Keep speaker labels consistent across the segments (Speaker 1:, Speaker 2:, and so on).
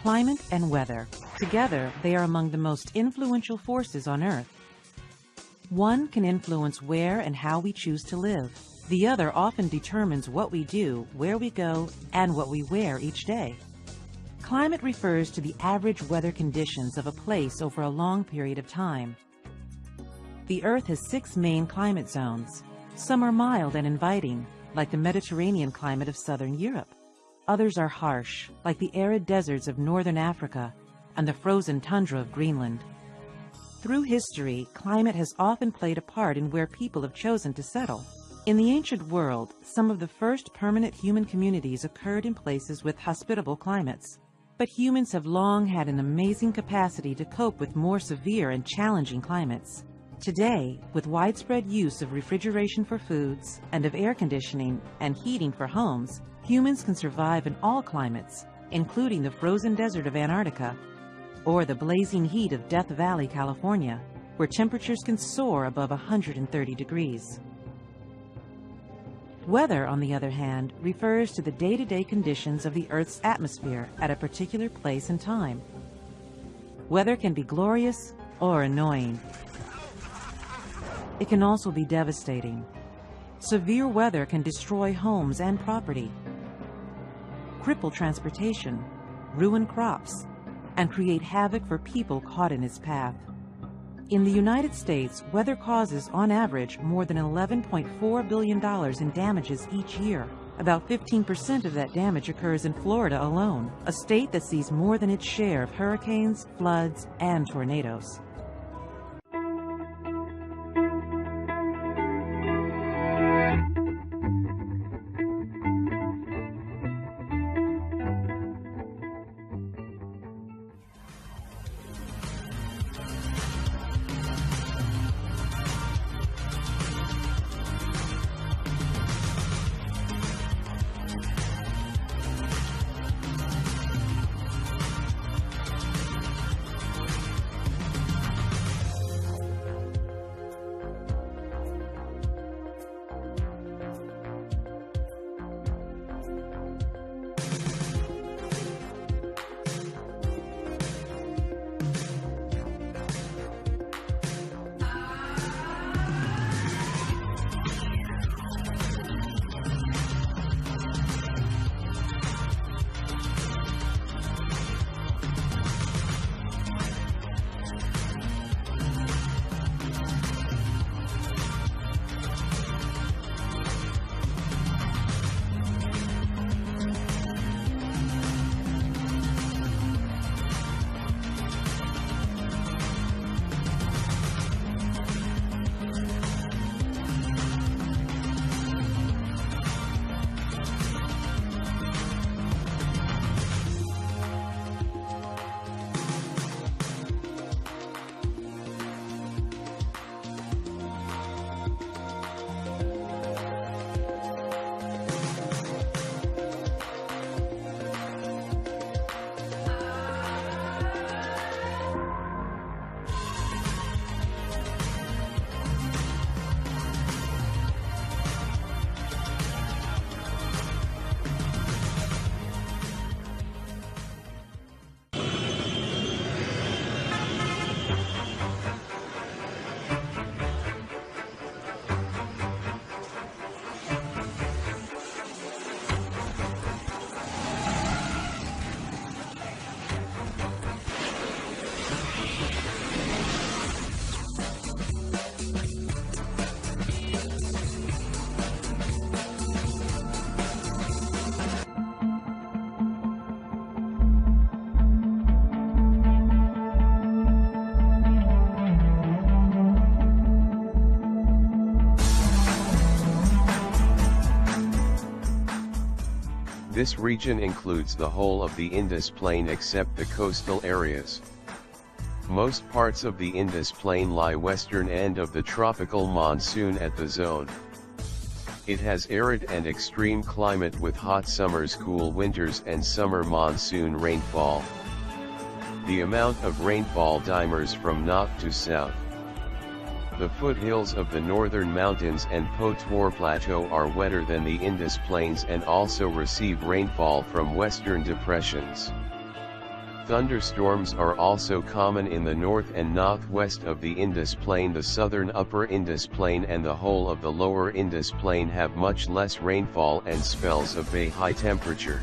Speaker 1: Climate and weather. Together, they are among the most influential forces on Earth. One can influence where and how we choose to live. The other often determines what we do, where we go, and what we wear each day. Climate refers to the average weather conditions of a place over a long period of time. The Earth has 6 main climate zones. Some are mild and inviting, like the Mediterranean climate of southern Europe. Others are harsh, like the arid deserts of northern Africa and the frozen tundra of Greenland. Through history, climate has often played a part in where people have chosen to settle. In the ancient world, some of the first permanent human communities occurred in places with hospitable climates. But humans have long had an amazing capacity to cope with more severe and challenging climates. Today, with widespread use of refrigeration for foods and of air conditioning and heating for homes, humans can survive in all climates, including the frozen desert of Antarctica or the blazing heat of Death Valley, California, where temperatures can soar above 130 degrees. Weather, on the other hand, refers to the day-to-day conditions of the Earth's atmosphere at a particular place and time. Weather can be glorious or annoying. It can also be devastating. Severe weather can destroy homes and property, cripple transportation, ruin crops, and create havoc for people caught in its path. In the United States, weather causes, on average, more than $11.4 billion in damages each year. About 15% of that damage occurs in Florida alone, a state that sees more than its share of hurricanes, floods, and tornadoes.
Speaker 2: This region includes the whole of the Indus Plain except the coastal areas. Most parts of the Indus Plain lie western end of the tropical monsoon at the zone. It has arid and extreme climate with hot summers, cool winters and summer monsoon rainfall. The amount of rainfall differs from north to south. The foothills of the northern mountains and Potwar Plateau are wetter than the Indus Plains and also receive rainfall from western depressions. Thunderstorms are also common in the north and northwest of the Indus Plain. The southern upper Indus Plain and the whole of the lower Indus Plain have much less rainfall and spells of a high temperature.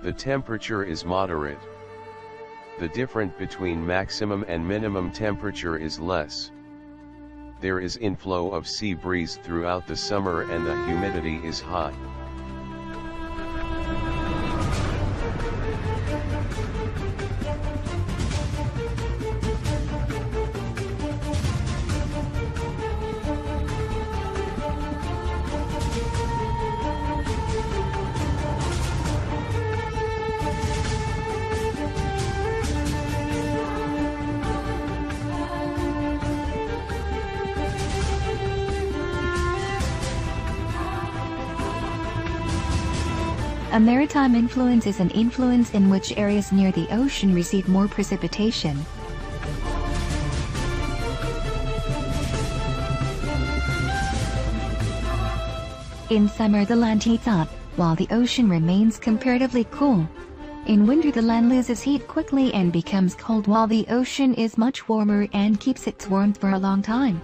Speaker 2: The temperature is moderate. The difference between maximum and minimum temperature is less. There is inflow of sea breeze throughout the summer and the humidity is high.
Speaker 3: A maritime influence is an influence in which areas near the ocean receive more precipitation. In summer the land heats up, while the ocean remains comparatively cool. In winter the land loses heat quickly and becomes cold while the ocean is much warmer and keeps its warmth for a long time.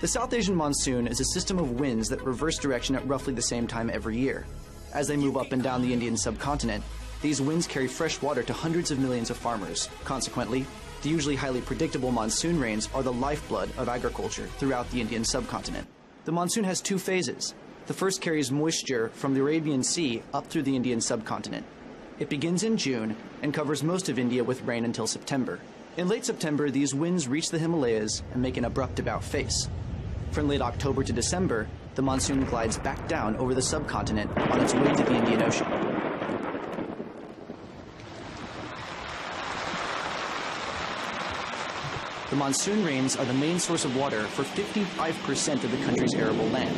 Speaker 4: The South Asian monsoon is a system of winds that reverse direction at roughly the same time every year. As they move up and down the Indian subcontinent, these winds carry fresh water to hundreds of millions of farmers. Consequently, the usually highly predictable monsoon rains are the lifeblood of agriculture throughout the Indian subcontinent. The monsoon has two phases. The first carries moisture from the Arabian Sea up through the Indian subcontinent. It begins in June and covers most of India with rain until September. In late September, these winds reach the Himalayas and make an abrupt about-face. From late October to December, the monsoon glides back down over the subcontinent on its way to the Indian Ocean. The monsoon rains are the main source of water for 55% of the country's arable land.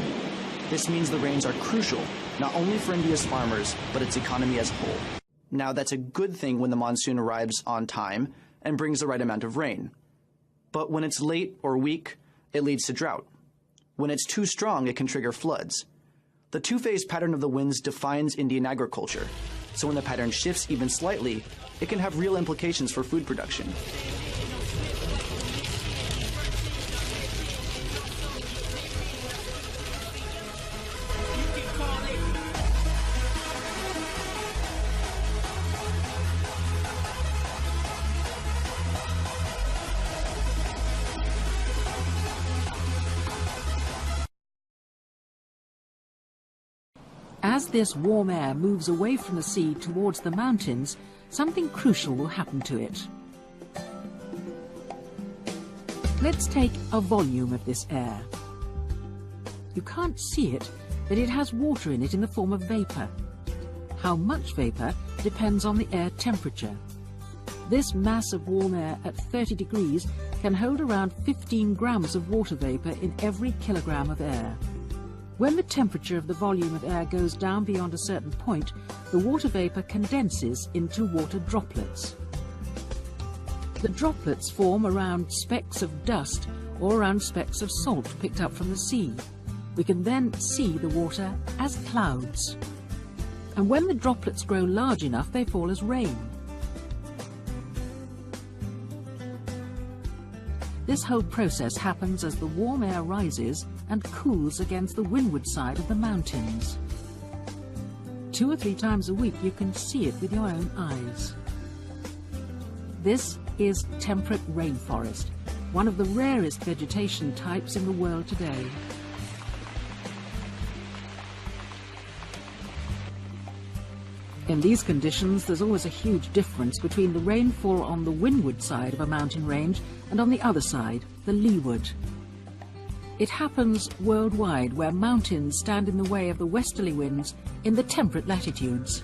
Speaker 4: This means the rains are crucial, not only for India's farmers, but its economy as a whole. Now, that's a good thing when the monsoon arrives on time and brings the right amount of rain. But when it's late or weak, it leads to drought. When it's too strong, it can trigger floods. The two-phase pattern of the winds defines Indian agriculture, so when the pattern shifts even slightly, it can have real implications for food production.
Speaker 5: As this warm air moves away from the sea towards the mountains, something crucial will happen to it. Let's take a volume of this air. You can't see it, but it has water in it in the form of vapour. How much vapour depends on the air temperature. This mass of warm air at 30 degrees can hold around 15 grams of water vapour in every kilogram of air. When the temperature of the volume of air goes down beyond a certain point, the water vapour condenses into water droplets. The droplets form around specks of dust or around specks of salt picked up from the sea. We can then see the water as clouds. And when the droplets grow large enough, they fall as rain. This whole process happens as the warm air rises and cools against the windward side of the mountains. 2 or 3 times a week you can see it with your own eyes. This is temperate rainforest, one of the rarest vegetation types in the world today. In these conditions, there's always a huge difference between the rainfall on the windward side of a mountain range and on the other side, the leeward. It happens worldwide where mountains stand in the way of the westerly winds in the temperate latitudes.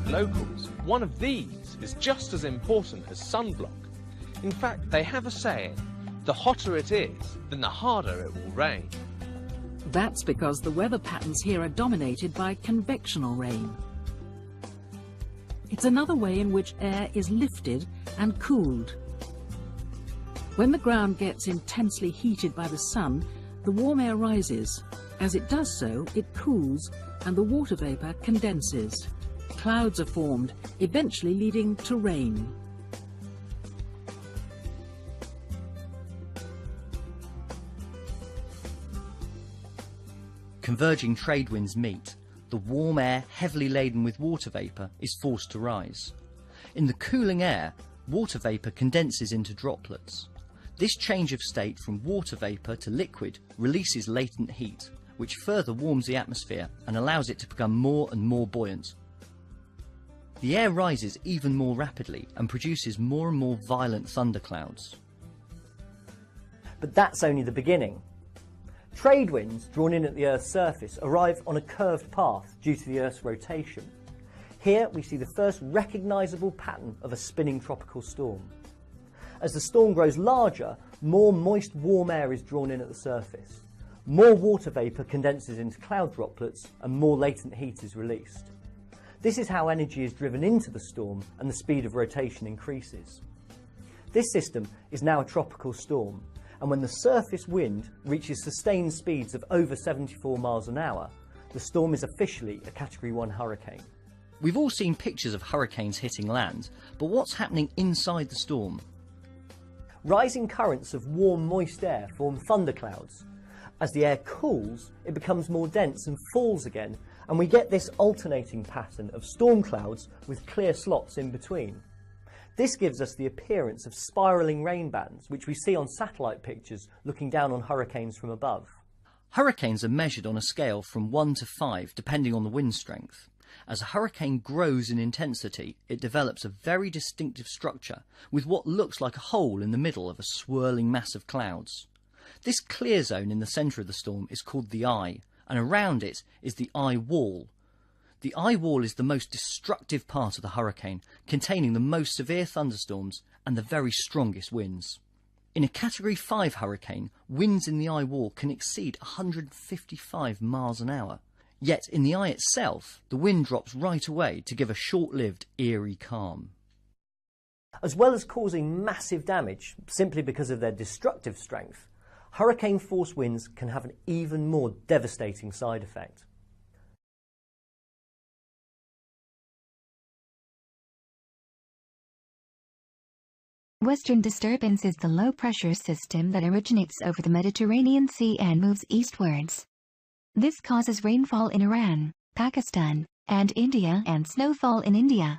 Speaker 6: Locals, one of these is just as important as sunblock. In fact, they have a saying, the hotter it is, then the harder it will rain.
Speaker 5: That's because the weather patterns here are dominated by convectional rain. It's another way in which air is lifted and cooled. When the ground gets intensely heated by the sun, the warm air rises. As it does so, it cools and the water vapour condenses. Clouds are formed, eventually leading to rain.
Speaker 7: Converging trade winds meet. The warm air, heavily laden with water vapour, is forced to rise. In the cooling air, water vapour condenses into droplets. This change of state from water vapour to liquid releases latent heat, which further warms the atmosphere and allows it to become more and more buoyant. The air rises even more rapidly and produces more and more violent thunderclouds.
Speaker 8: But that's only the beginning. Trade winds drawn in at the Earth's surface arrive on a curved path due to the Earth's rotation. Here we see the first recognisable pattern of a spinning tropical storm. As the storm grows larger, more moist warm air is drawn in at the surface. More water vapour condenses into cloud droplets and more latent heat is released. This is how energy is driven into the storm and the speed of rotation increases. This system is now a tropical storm, and when the surface wind reaches sustained speeds of over 74 miles an hour, the storm is officially a Category 1 hurricane.
Speaker 7: We've all seen pictures of hurricanes hitting land, but what's happening inside the storm?
Speaker 8: Rising currents of warm, moist air form thunderclouds. As the air cools, it becomes more dense and falls again, and we get this alternating pattern of storm clouds with clear slots in between. This gives us the appearance of spiralling rain bands, which we see on satellite pictures looking down on hurricanes from above.
Speaker 7: Hurricanes are measured on a scale from 1 to 5, depending on the wind strength. As a hurricane grows in intensity, it develops a very distinctive structure with what looks like a hole in the middle of a swirling mass of clouds. This clear zone in the centre of the storm is called the eye, and around it is the eye wall. The eye wall is the most destructive part of the hurricane, containing the most severe thunderstorms and the very strongest winds. In a Category 5 hurricane, winds in the eye wall can exceed 155 miles an hour. Yet in the eye itself, the wind drops right away to give a short-lived, eerie calm.
Speaker 8: As well as causing massive damage simply because of their destructive strength, hurricane-force winds can have an even more devastating side effect.
Speaker 3: Western disturbance is the low-pressure system that originates over the Mediterranean Sea and moves eastwards. This causes rainfall in Iran, Pakistan, and India and snowfall in India.